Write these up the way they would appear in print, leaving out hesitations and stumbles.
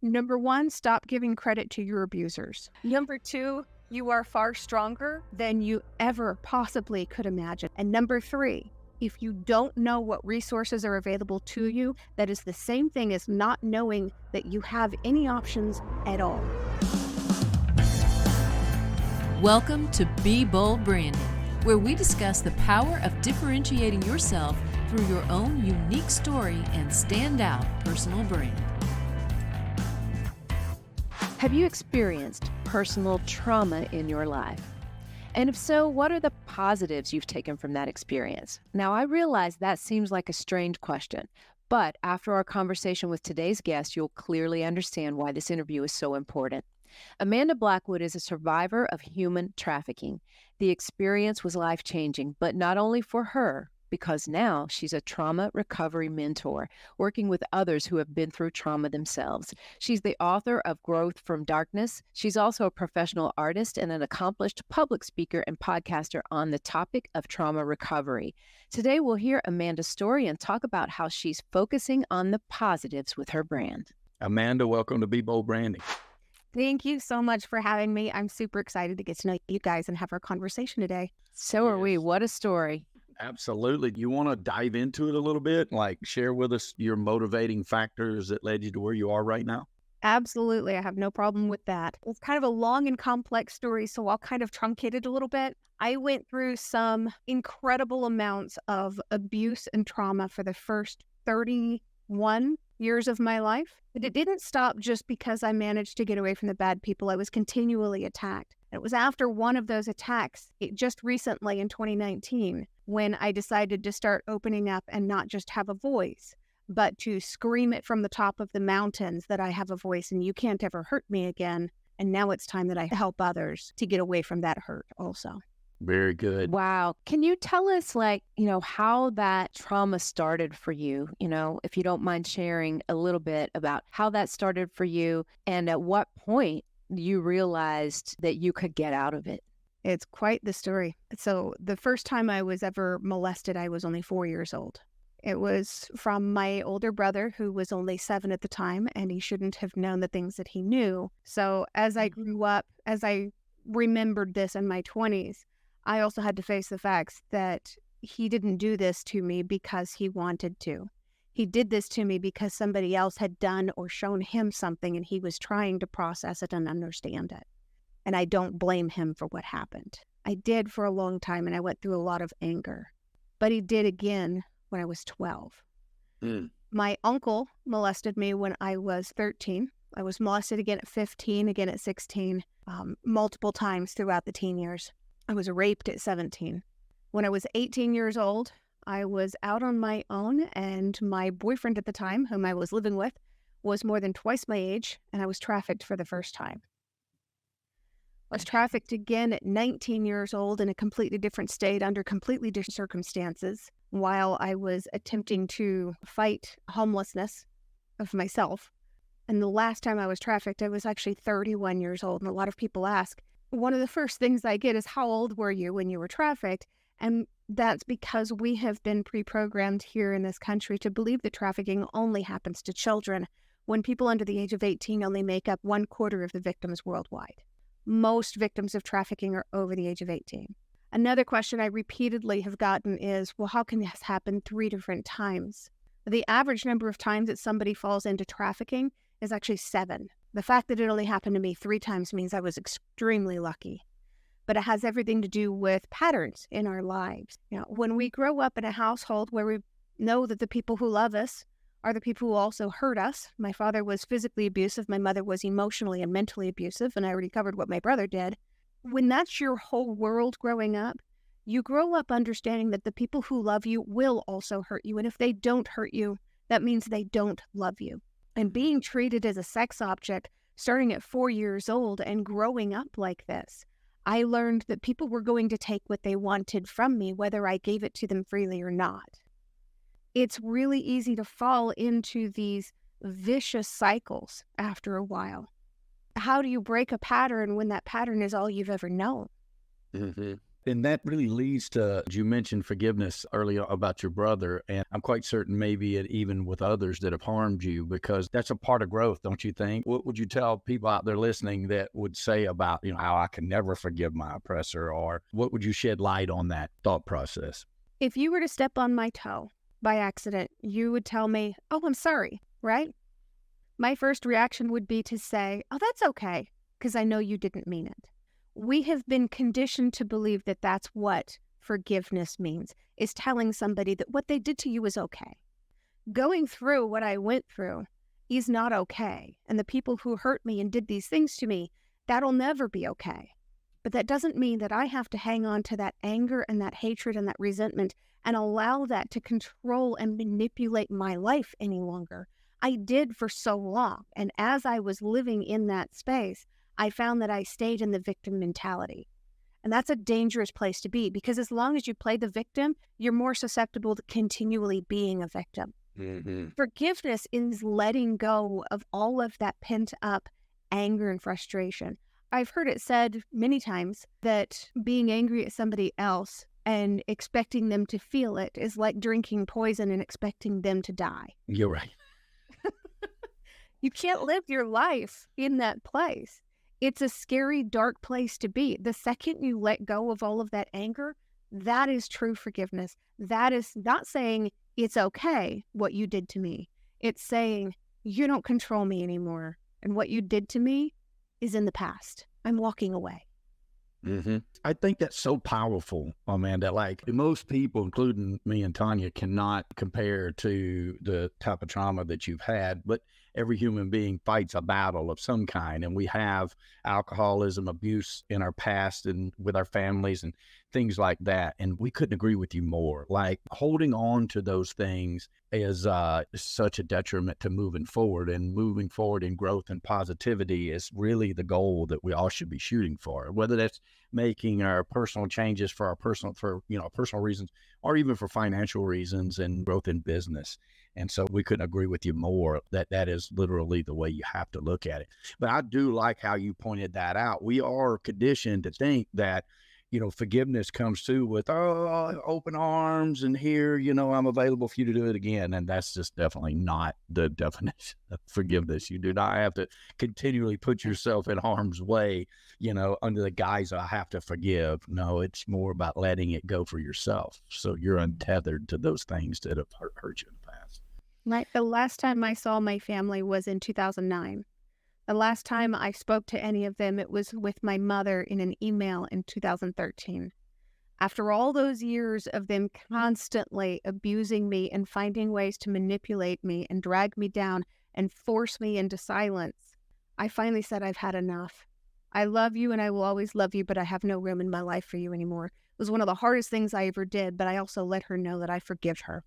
Number one, stop giving credit to your abusers. Number two, you are far stronger than you ever possibly could imagine. And number three, if you don't know what resources are available to you, that is the same thing as not knowing that you have any options at all. Welcome to Be Bold Branding, where we discuss the power of differentiating yourself through your own unique story and standout personal brand. Have you experienced personal trauma in your life? And if so, what are the positives you've taken from that experience? Now, I realize that seems like a strange question, but after our conversation with today's guest, you'll clearly understand why this interview is so important. Amanda Blackwood is a survivor of human trafficking. The experience was life-changing, but not only for her, because now she's a trauma recovery mentor, working with others who have been through trauma themselves. She's the author of Growth from Darkness. She's also a professional artist and an accomplished public speaker and podcaster on the topic of trauma recovery. Today, we'll hear Amanda's story and talk about how she's focusing on the positives with her brand. Amanda, welcome to Be Bold Branding. Thank you so much for having me. I'm super excited to get to know you guys and have our conversation today. So are we. What a story. Absolutely. You want to dive into it a little bit, like share with us your motivating factors that led you to where you are right now? Absolutely. I have no problem with that. It's kind of a long and complex story, so I'll kind of truncate it a little bit. I went through some incredible amounts of abuse and trauma for the first 31 years of my life, but it didn't stop just because I managed to get away from the bad people. I was continually attacked. And it was after one of those attacks, just recently in 2019, when I decided to start opening up and not just have a voice, but to scream it from the top of the mountains that I have a voice and you can't ever hurt me again. And now it's time that I help others to get away from that hurt also. Very good. Wow. Can you tell us, how that trauma started for you? If you don't mind sharing a little bit about how that started for you and at what point you realized that you could get out of it? It's quite the story. So the first time I was ever molested, I was only 4 years old. It was from my older brother, who was only 7 at the time, and he shouldn't have known the things that he knew. So as I grew up, as I remembered this in my 20s, I also had to face the facts that he didn't do this to me because he wanted to. He did this to me because somebody else had done or shown him something and he was trying to process it and understand it. And I don't blame him for what happened. I did for a long time and I went through a lot of anger. But he did again when I was 12. My uncle molested me when I was 13. I was molested again at 15, again at 16, multiple times throughout the teen years. I was raped at 17. When I was 18 years old, I was out on my own, and my boyfriend at the time, whom I was living with, was more than twice my age, and I was trafficked for the first time. I was trafficked again at 19 years old in a completely different state under completely different circumstances while I was attempting to fight homelessness of myself. And the last time I was trafficked, I was actually 31 years old, and a lot of people ask, one of the first things I get is, how old were you when you were trafficked? And that's because we have been pre-programmed here in this country to believe that trafficking only happens to children, when people under the age of 18 only make up 1/4 of the victims worldwide. Most victims of trafficking are over the age of 18. Another question I repeatedly have gotten is, well, how can this happen 3 different times? The average number of times that somebody falls into trafficking is actually 7. The fact that it only happened to me 3 times means I was extremely lucky. But it has everything to do with patterns in our lives. When we grow up in a household where we know that the people who love us are the people who also hurt us. My father was physically abusive. My mother was emotionally and mentally abusive, and I already covered what my brother did. When that's your whole world growing up, you grow up understanding that the people who love you will also hurt you. And if they don't hurt you, that means they don't love you. And being treated as a sex object, starting at 4 years old and growing up like this, I learned that people were going to take what they wanted from me, whether I gave it to them freely or not. It's really easy to fall into these vicious cycles after a while. How do you break a pattern when that pattern is all you've ever known? Mm-hmm. And that really leads to, you mentioned forgiveness earlier about your brother, and I'm quite certain maybe even with others that have harmed you, because that's a part of growth, don't you think? What would you tell people out there listening that would say about, how I can never forgive my oppressor, or what would you shed light on that thought process? If you were to step on my toe by accident, you would tell me, "Oh, I'm sorry," right? My first reaction would be to say, "Oh, that's okay," because I know you didn't mean it. We have been conditioned to believe that that's what forgiveness means, is telling somebody that what they did to you is okay. Going through what I went through is not okay. And the people who hurt me and did these things to me, that'll never be okay. But that doesn't mean that I have to hang on to that anger and that hatred and that resentment and allow that to control and manipulate my life any longer. I did for so long. And as I was living in that space, I found that I stayed in the victim mentality. And that's a dangerous place to be, because as long as you play the victim, you're more susceptible to continually being a victim. Mm-hmm. Forgiveness is letting go of all of that pent up anger and frustration. I've heard it said many times that being angry at somebody else and expecting them to feel it is like drinking poison and expecting them to die. You're right. You can't live your life in that place. It's a scary, dark place to be. The second you let go of all of that anger, that is true forgiveness. That is not saying it's okay what you did to me. It's saying you don't control me anymore. And what you did to me is in the past. I'm walking away. Mm-hmm. I think that's so powerful, Amanda. Like, most people, including me and Tanya, cannot compare to the type of trauma that you've had, but every human being fights a battle of some kind. And we have alcoholism, abuse in our past and with our families and things like that. And we couldn't agree with you more. Like, holding on to those things is such a detriment to moving forward, and moving forward in growth and positivity is really the goal that we all should be shooting for, whether that's making our personal changes for our personal reasons, or even for financial reasons and growth in business. And so we couldn't agree with you more that that is literally the way you have to look at it. But I do like how you pointed that out. We are conditioned to think that, forgiveness comes through with, open arms, and here, I'm available for you to do it again. And that's just definitely not the definition of forgiveness. You do not have to continually put yourself in harm's way, under the guise of I have to forgive. No, it's more about letting it go for yourself. So you're untethered to those things that have hurt you in the past. Right. The last time I saw my family was in 2009. The last time I spoke to any of them, it was with my mother in an email in 2013. After all those years of them constantly abusing me and finding ways to manipulate me and drag me down and force me into silence, I finally said, I've had enough. I love you and I will always love you, but I have no room in my life for you anymore. It was one of the hardest things I ever did, but I also let her know that I forgive her.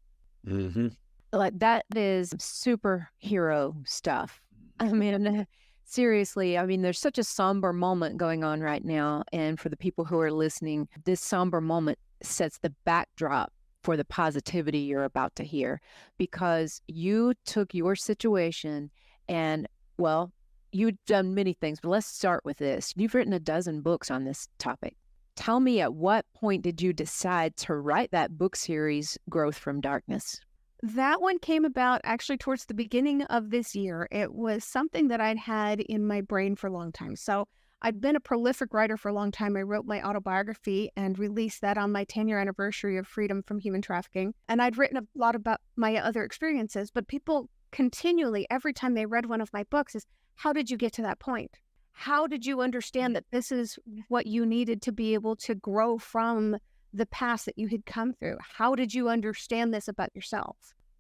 Mm-hmm. Like, that is superhero stuff. I mean, seriously, there's such a somber moment going on right now. And for the people who are listening, this somber moment sets the backdrop for the positivity you're about to hear, because you took your situation and, well, you've done many things, but let's start with this. You've written a dozen books on this topic. Tell me, at what point did you decide to write that book series, Growth from Darkness? That one came about actually towards the beginning of this year. It was something that I'd had in my brain for a long time. So I'd been a prolific writer for a long time. I wrote my autobiography and released that on my 10-year anniversary of freedom from human trafficking. And I'd written a lot about my other experiences, but people continually, every time they read one of my books, is, how did you get to that point? How did you understand that this is what you needed to be able to grow from the past that you had come through? How did you understand this about yourself?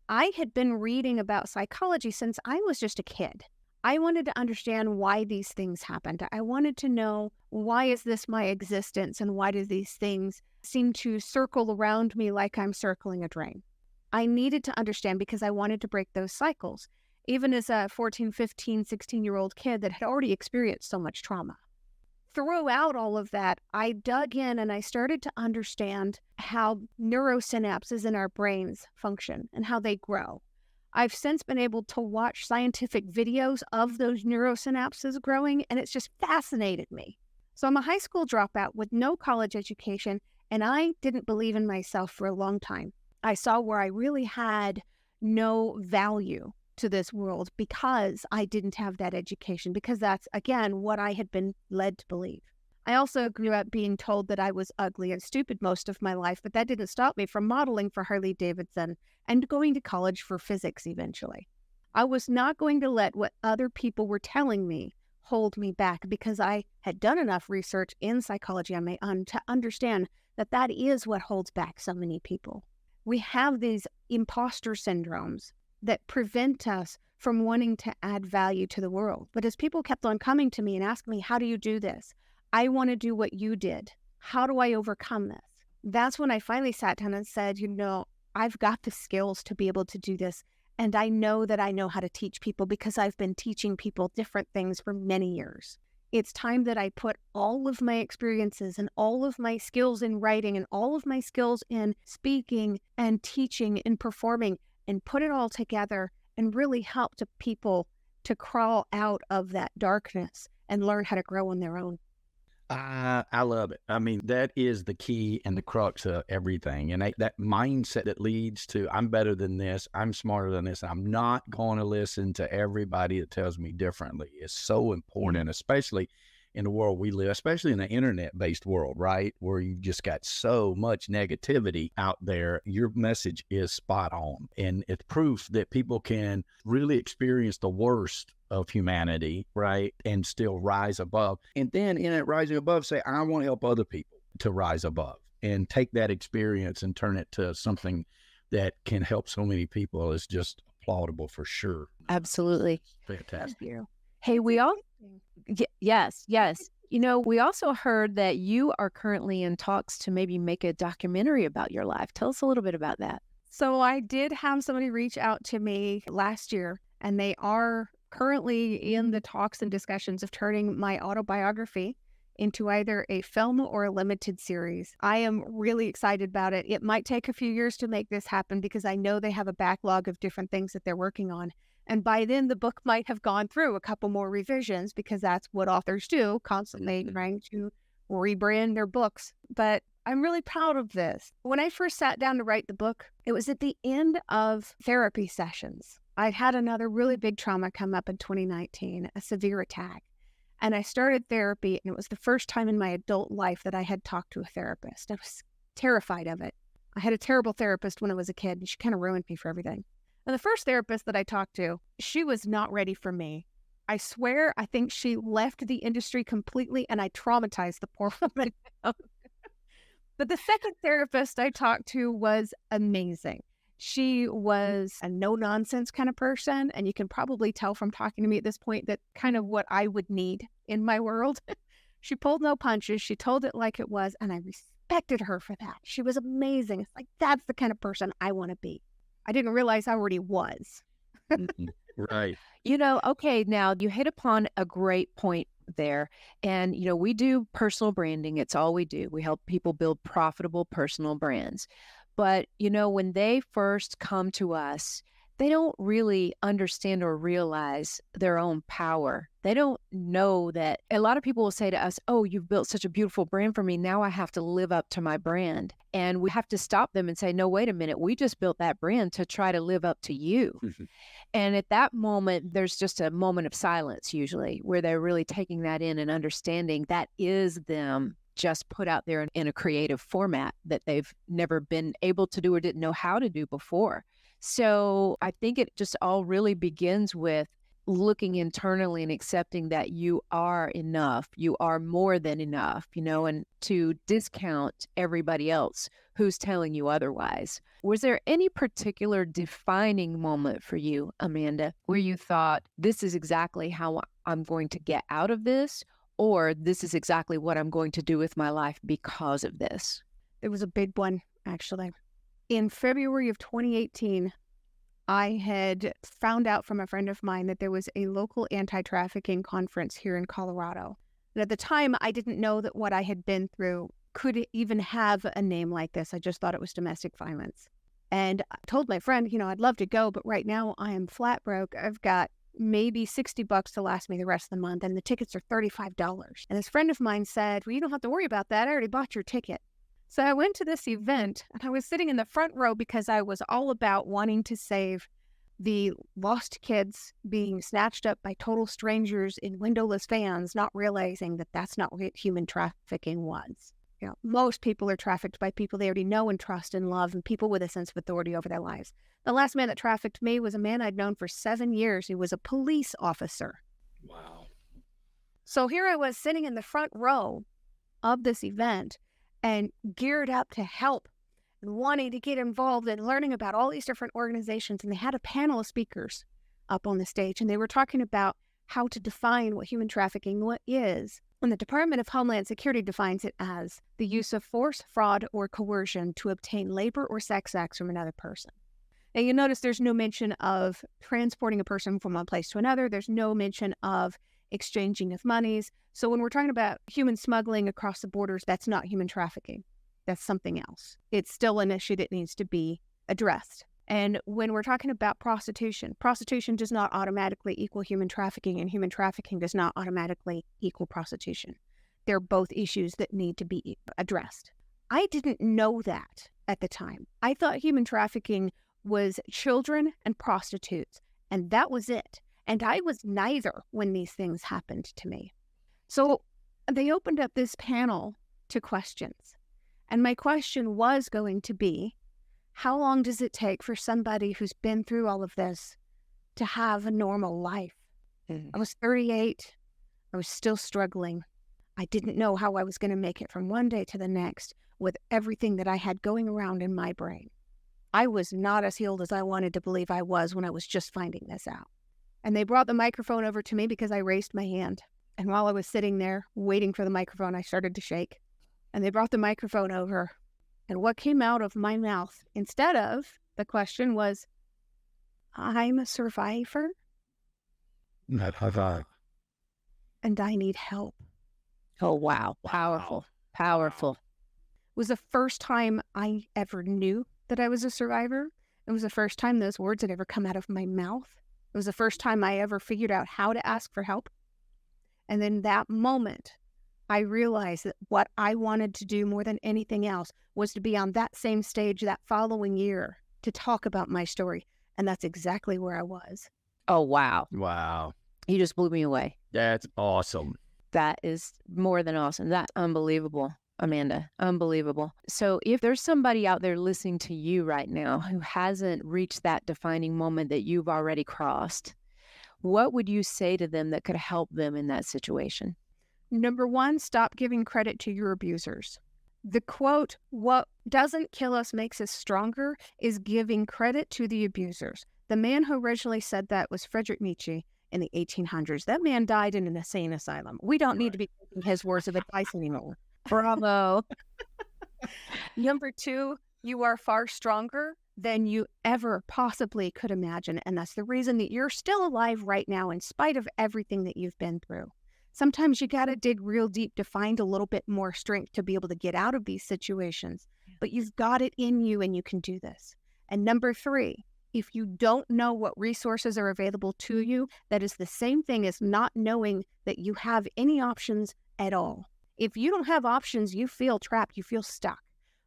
I had been reading about psychology since I was just a kid. I wanted to understand why these things happened. I wanted to know, why is this my existence, and why do these things seem to circle around me like I'm circling a drain? I needed to understand, because I wanted to break those cycles, even as a 14, 15, 16-year-old kid that had already experienced so much trauma. Throughout all of that, I dug in and I started to understand how neurosynapses in our brains function and how they grow. I've since been able to watch scientific videos of those neurosynapses growing, and it's just fascinated me. So I'm a high school dropout with no college education, and I didn't believe in myself for a long time. I saw where I really had no value to this world because I didn't have that education, because that's, again, what I had been led to believe. I also grew up being told that I was ugly and stupid most of my life, but that didn't stop me from modeling for Harley Davidson and going to college for physics eventually. I was not going to let what other people were telling me hold me back, because I had done enough research in psychology on my own to understand that that is what holds back so many people. We have these imposter syndromes that prevent us from wanting to add value to the world. But as people kept on coming to me and asking me, how do you do this? I want to do what you did. How do I overcome this? That's when I finally sat down and said, I've got the skills to be able to do this. And I know that I know how to teach people because I've been teaching people different things for many years. It's time that I put all of my experiences and all of my skills in writing and all of my skills in speaking and teaching and performing and put it all together and really help to people to crawl out of that darkness and learn how to grow on their own. I love it. I mean, that is the key and the crux of everything. And that mindset that leads to, I'm better than this, I'm smarter than this, and I'm not going to listen to everybody that tells me differently, is so important, especially in the world we live, especially in the internet-based world, right? Where you've just got so much negativity out there. Your message is spot on. And it's proof that people can really experience the worst of humanity, right? And still rise above. And then in it rising above, say, I want to help other people to rise above and take that experience and turn it to something that can help so many people is just applaudable for sure. Absolutely. Fantastic. Thank you. Hey, yes. We also heard that you are currently in talks to maybe make a documentary about your life. Tell us a little bit about that. So I did have somebody reach out to me last year, and they are currently in the talks and discussions of turning my autobiography into either a film or a limited series. I am really excited about it. It might take a few years to make this happen because I know they have a backlog of different things that they're working on. And by then, the book might have gone through a couple more revisions, because that's what authors do, constantly trying to rebrand their books. But I'm really proud of this. When I first sat down to write the book, it was at the end of therapy sessions. I'd had another really big trauma come up in 2019, a severe attack. And I started therapy, and it was the first time in my adult life that I had talked to a therapist. I was terrified of it. I had a terrible therapist when I was a kid, and she kind of ruined me for everything. And the first therapist that I talked to, she was not ready for me. I swear, I think she left the industry completely, and I traumatized the poor woman. But the second therapist I talked to was amazing. She was a no-nonsense kind of person, and you can probably tell from talking to me at this point that kind of what I would need in my world. She pulled no punches. She told it like it was, and I respected her for that. She was amazing. It's like, that's the kind of person I want to be. I didn't realize I already was. Right. Okay, now you hit upon a great point there. And, we do personal branding. It's all we do. We help people build profitable personal brands. But, when they first come to us, they don't really understand or realize their own power. They don't know that. A lot of people will say to us, oh, you've built such a beautiful brand for me. Now I have to live up to my brand. And we have to stop them and say, no, wait a minute. We just built that brand to try to live up to you. And at that moment, there's just a moment of silence usually where they're really taking that in and understanding that is them just put out there in a creative format that they've never been able to do or didn't know how to do before. So I think it just all really begins with looking internally and accepting that you are enough. You are more than enough, and to discount everybody else who's telling you otherwise. Was there any particular defining moment for you, Amanda, where you thought, this is exactly how I'm going to get out of this, or this is exactly what I'm going to do with my life because of this? There was a big one, actually. In February of 2018, I had found out from a friend of mine that there was a local anti-trafficking conference here in Colorado. And at the time, I didn't know that what I had been through could even have a name like this. I just thought it was domestic violence. And I told my friend, I'd love to go, but right now I am flat broke. I've got maybe $60 to last me the rest of the month, and the tickets are $35. And this friend of mine said, well, you don't have to worry about that. I already bought your ticket. So I went to this event, and I was sitting in the front row because I was all about wanting to save the lost kids being snatched up by total strangers in windowless vans, not realizing that that's not what human trafficking was. You know, most people are trafficked by people they already know and trust and love, and people with a sense of authority over their lives. The last man that trafficked me was a man I'd known for 7 years. He was a police officer. Wow. So here I was sitting in the front row of this event and geared up to help and wanting to get involved and learning about all these different organizations. And they had a panel of speakers up on the stage, and they were talking about how to define what human trafficking is. And the Department of Homeland Security defines it as the use of force, fraud, or coercion to obtain labor or sex acts from another person. Now, you notice there's no mention of transporting a person from one place to another. There's no mention of exchanging of monies. So when we're talking about human smuggling across the borders, that's not human trafficking. That's something else. It's still an issue that needs to be addressed. And when we're talking about prostitution, prostitution does not automatically equal human trafficking, and human trafficking does not automatically equal prostitution. They're both issues that need to be addressed. I didn't know that at the time. I thought human trafficking was children and prostitutes, and that was it. And I was neither when these things happened to me. So they opened up this panel to questions. And my question was going to be, how long does it take for somebody who's been through all of this to have a normal life? I was 38. I was still struggling. I didn't know how I was going to make it from one day to the next with everything that I had going around in my brain. I was not as healed as I wanted to believe I was when I was just finding this out. And they brought the microphone over to me because I raised my hand. And while I was sitting there waiting for the microphone, I started to shake. And they brought the microphone over. And what came out of my mouth instead of the question was, I'm a survivor and I need help. Oh, wow. Powerful. Powerful. It was the first time I ever knew that I was a survivor. It was the first time those words had ever come out of my mouth. It was the first time I ever figured out how to ask for help. And in that moment, I realized that what I wanted to do more than anything else was to be on that same stage that following year to talk about my story. And that's exactly where I was. Oh, wow. Wow. You just blew me away. That's awesome. That is more than awesome. That's unbelievable, Amanda. Unbelievable. So if there's somebody out there listening to you right now who hasn't reached that defining moment that you've already crossed, what would you say to them that could help them in that situation? Number one, stop giving credit to your abusers. The quote, what doesn't kill us makes us stronger, is giving credit to the abusers. The man who originally said that was Friedrich Nietzsche in the 1800s. That man died in an insane asylum. We don't need to be taking his words of advice anymore. Bravo. Number two, you are far stronger than you ever possibly could imagine. And that's the reason that you're still alive right now in spite of everything that you've been through. Sometimes you got to dig real deep to find a little bit more strength to be able to get out of these situations. But you've got it in you and you can do this. And number three, if you don't know what resources are available to you, that is the same thing as not knowing that you have any options at all. If you don't have options, you feel trapped, you feel stuck.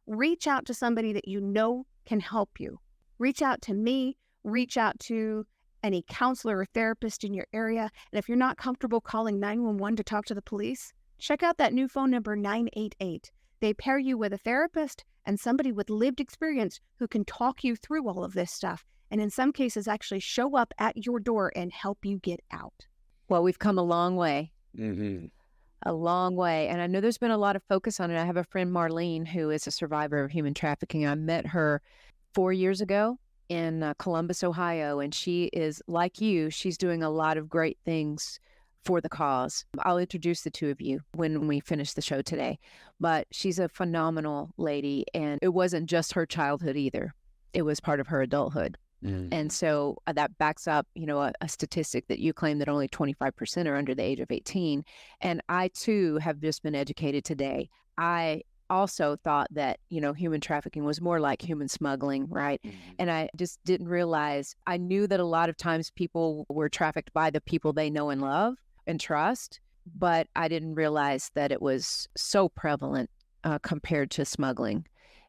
Reach out to somebody that you know can help you. Reach out to me, reach out to any counselor or therapist in your area. And if you're not comfortable calling 911 to talk to the police, check out that new phone number 988. They pair you with a therapist and somebody with lived experience who can talk you through all of this stuff. And in some cases, actually show up at your door and help you get out. Well, we've come a long way. Mm-hmm. A long way. And I know there's been a lot of focus on it. I have a friend, Marlene, who is a survivor of human trafficking. I met her 4 years ago in Columbus, Ohio, and she is like you. She's doing a lot of great things for the cause. I'll introduce the two of you when we finish the show today. But she's a phenomenal lady, and it wasn't just her childhood either. It was part of her adulthood. And so that backs up, a statistic that you claim that only 25% are under the age of 18. And I, too, have just been educated today. I also thought that, human trafficking was more like human smuggling, right? And I just didn't realize, I knew that a lot of times people were trafficked by the people they know and love and trust, but I didn't realize that it was so prevalent compared to smuggling.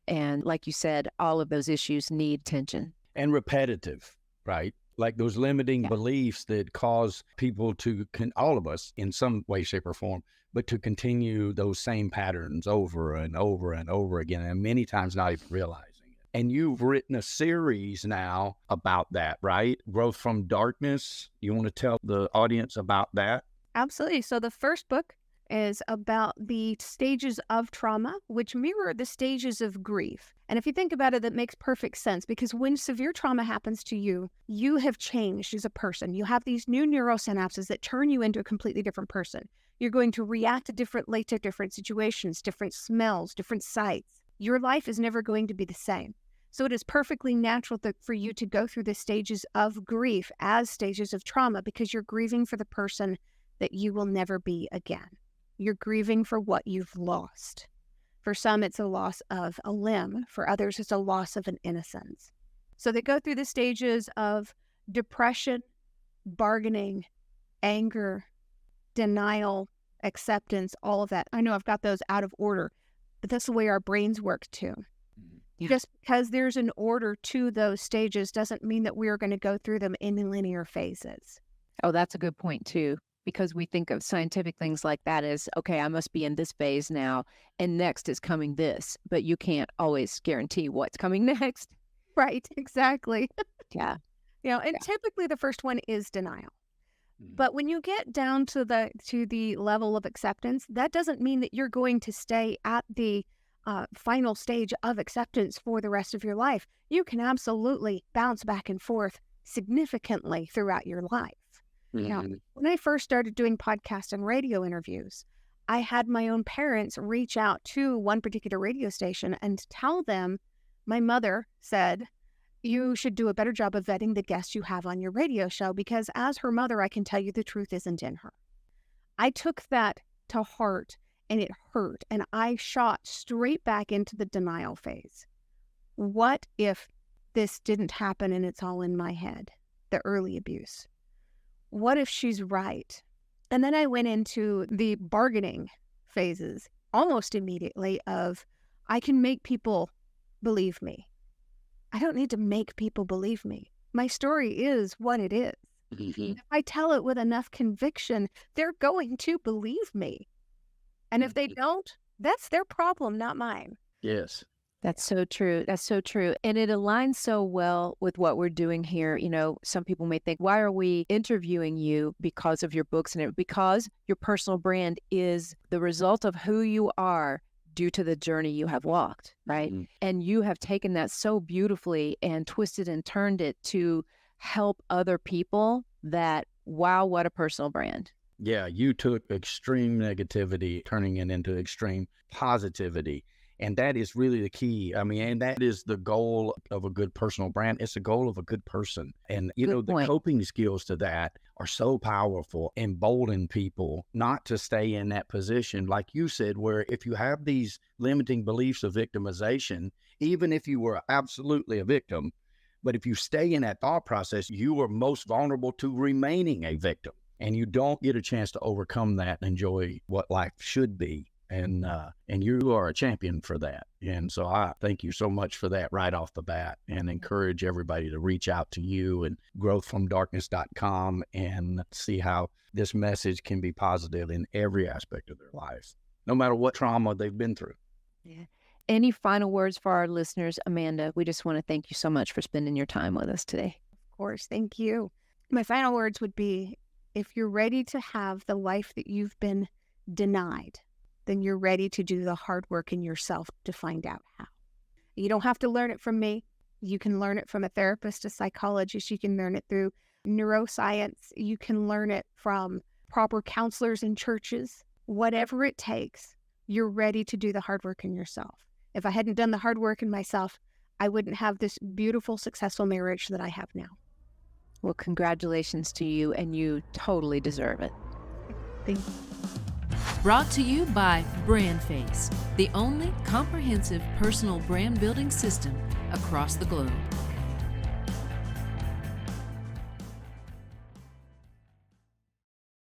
And like you said, all of those issues need attention. And repetitive, right? Like those limiting beliefs that cause people to, all of us in some way, shape, or form, but to continue those same patterns over and over and over again, and many times not even realizing it. And you've written a series now about that, right? Growth from Darkness. You want to tell the audience about that? Absolutely. So the first book is about the stages of trauma, which mirror the stages of grief. And if you think about it, that makes perfect sense, because when severe trauma happens to you, you have changed as a person. You have these new neurosynapses that turn you into a completely different person. You're going to react differently to different situations, different smells, different sights. Your life is never going to be the same. So it is perfectly natural for you to go through the stages of grief as stages of trauma, because you're grieving for the person that you will never be again. You're grieving for what you've lost. For some, it's a loss of a limb. For others, it's a loss of an innocence. So they go through the stages of depression, bargaining, anger, denial, acceptance, all of that. I know I've got those out of order, but that's the way our brains work too. Yeah. Just because there's an order to those stages doesn't mean that we are going to go through them in linear phases. Oh, that's a good point too. Because we think of scientific things like that as, okay, I must be in this phase now, and next is coming this, but you can't always guarantee what's coming next. Right, exactly. Yeah. And typically the first one is denial. But when you get down to the level of acceptance, that doesn't mean that you're going to stay at the final stage of acceptance for the rest of your life. You can absolutely bounce back and forth significantly throughout your life. Now, when I first started doing podcast and radio interviews, I had my own parents reach out to one particular radio station and tell them, my mother said, you should do a better job of vetting the guests you have on your radio show, because as her mother, I can tell you the truth isn't in her. I took that to heart, and it hurt, and I shot straight back into the denial phase. What if this didn't happen and it's all in my head? The early abuse. What if she's right? And then I went into the bargaining phases almost immediately of, I can make people believe me. I don't need to make people believe me. My story is what it is. If I tell it with enough conviction, they're going to believe me. And if they don't, that's their problem, not mine. Yes. That's so true. That's so true. And it aligns so well with what we're doing here. Some people may think, why are we interviewing you because of your books? And because your personal brand is the result of who you are due to the journey you have walked, right? And you have taken that so beautifully and twisted and turned it to help other people that, wow, what a personal brand. Yeah, you took extreme negativity, turning it into extreme positivity. And that is really the key. And that is the goal of a good personal brand. It's the goal of a good person. And, the coping skills to that are so powerful, embolden people not to stay in that position, like you said, where if you have these limiting beliefs of victimization, even if you were absolutely a victim, but if you stay in that thought process, you are most vulnerable to remaining a victim. And you don't get a chance to overcome that and enjoy what life should be. And you are a champion for that. And so I thank you so much for that right off the bat, and encourage everybody to reach out to you and growthfromdarkness.com and see how this message can be positive in every aspect of their lives, no matter what trauma they've been through. Yeah. Any final words for our listeners, Amanda? We just want to thank you so much for spending your time with us today. Of course. Thank you. My final words would be, if you're ready to have the life that you've been denied, then you're ready to do the hard work in yourself to find out how. You don't have to learn it from me. You can learn it from a therapist, a psychologist. You can learn it through neuroscience. You can learn it from proper counselors in churches. Whatever it takes, you're ready to do the hard work in yourself. If I hadn't done the hard work in myself, I wouldn't have this beautiful, successful marriage that I have now. Well, congratulations to you, and you totally deserve it. Thank you. Brought to you by BrandFace, the only comprehensive personal brand building system across the globe.